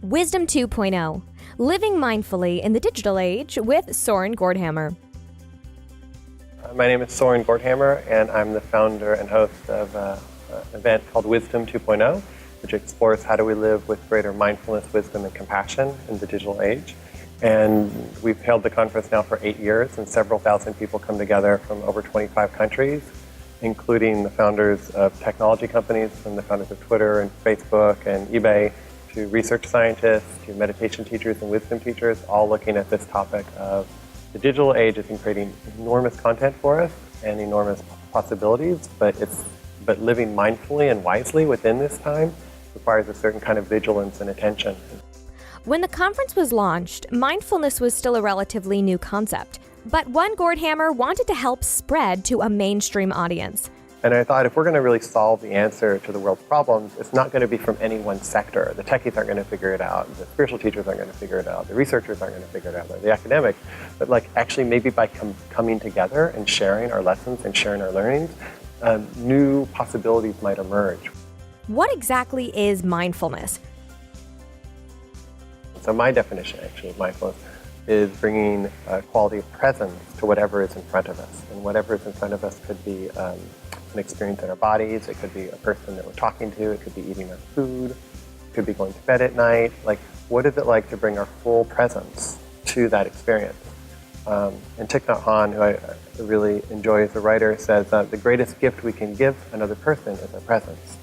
Wisdom 2.0, Living Mindfully in the Digital Age with Soren Gordhamer. My name is Soren Gordhamer, and I'm the founder and host of an event called Wisdom 2.0, which explores how do we live with greater mindfulness, wisdom, and compassion in the digital age. And we've held the conference now for 8 years, and several thousand people come together from over 25 countries, including the founders of technology companies, and the founders of Twitter and Facebook and eBay, to research scientists, to meditation teachers and wisdom teachers, all looking at this topic of the digital age is creating enormous content for us and enormous possibilities, but living mindfully and wisely within this time requires a certain kind of vigilance and attention. When the conference was launched, mindfulness was still a relatively new concept, but one Gordhamer wanted to help spread to a mainstream audience. And I thought if we're going to really solve the answer to the world's problems, it's not going to be from any one sector. The techies aren't going to figure it out. The spiritual teachers aren't going to figure it out. The researchers aren't going to figure it out. The academics. But actually maybe by coming together and sharing our lessons and sharing our learnings, new possibilities might emerge. What exactly is mindfulness? So my definition actually of mindfulness is bringing a quality of presence to whatever is in front of us. And whatever is in front of us could be an experience in our bodies, it could be a person that we're talking to, it could be eating our food, it could be going to bed at night. What is it like to bring our full presence to that experience? And Thich Nhat Hanh, who I really enjoy as a writer, says that the greatest gift we can give another person is our presence.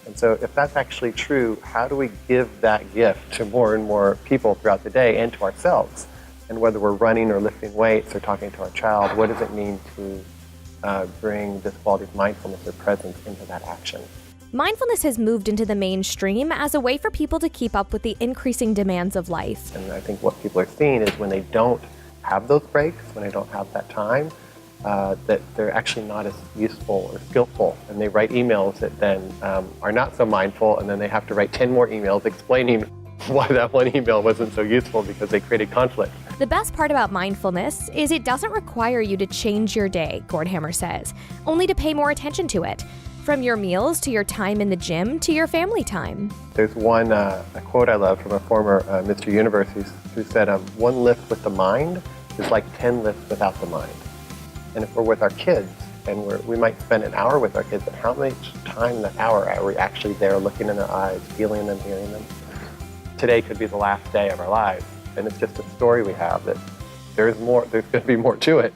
And so if that's actually true, how do we give that gift to more and more people throughout the day and to ourselves? And whether we're running or lifting weights or talking to our child, what does it mean to bring this quality of mindfulness or presence into that action? Mindfulness has moved into the mainstream as a way for people to keep up with the increasing demands of life. And I think what people are seeing is when they don't have those breaks, when they don't have that time, that they're actually not as useful or skillful. And they write emails that then are not so mindful, and then they have to write 10 more emails explaining why that one email wasn't so useful because they created conflict. The best part about mindfulness is it doesn't require you to change your day, Gordhamer says, only to pay more attention to it. From your meals to your time in the gym to your family time. There's one a quote I love from a former Mr. Universe who said, one lift with the mind is like 10 lifts without the mind. And if we're with our kids, and we might spend an hour with our kids, but how much time in that hour are we actually there looking in their eyes, feeling them, hearing them? Today could be the last day of our lives. And it's just a story we have that there's going to be more to it.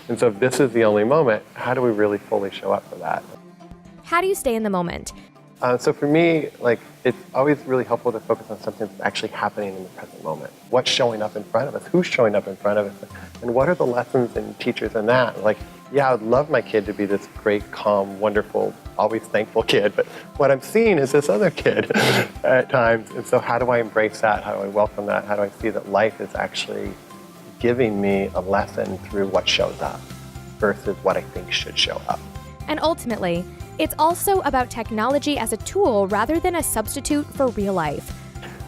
And so if this is the only moment, how do we really fully show up for that? How do you stay in the moment? So for me, it's always really helpful to focus on something that's actually happening in the present moment. What's showing up in front of us? Who's showing up in front of us? And what are the lessons and teachers in that? I would love my kid to be this great, calm, wonderful, always thankful kid, but what I'm seeing is this other kid at times. And so how do I embrace that? How do I welcome that? How do I see that life is actually giving me a lesson through what shows up versus what I think should show up? And ultimately, it's also about technology as a tool rather than a substitute for real life.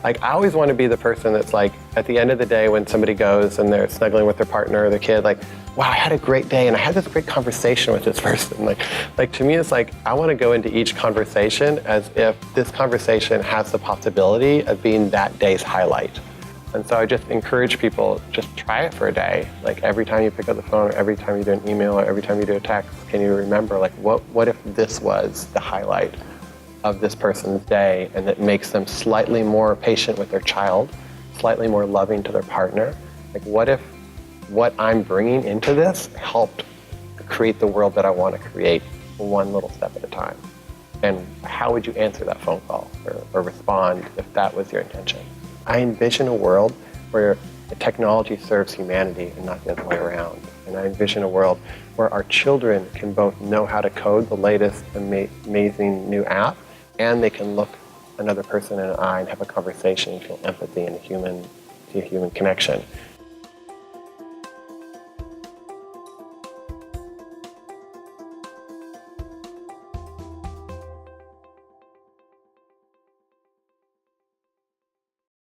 I always want to be the person that's at the end of the day when somebody goes and they're snuggling with their partner or their kid, wow, I had a great day and I had this great conversation with this person. To me, it's I want to go into each conversation as if this conversation has the possibility of being that day's highlight. And so I just encourage people, just try it for a day. Every time you pick up the phone, or every time you do an email, or every time you do a text, can you remember, what if this was the highlight of this person's day, and that makes them slightly more patient with their child, slightly more loving to their partner? What if what I'm bringing into this helped create the world that I want to create one little step at a time? And how would you answer that phone call or respond if that was your intention? I envision a world where the technology serves humanity and not the other way around. And I envision a world where our children can both know how to code the latest amazing new app, and they can look another person in the eye and have a conversation and feel empathy and a human connection.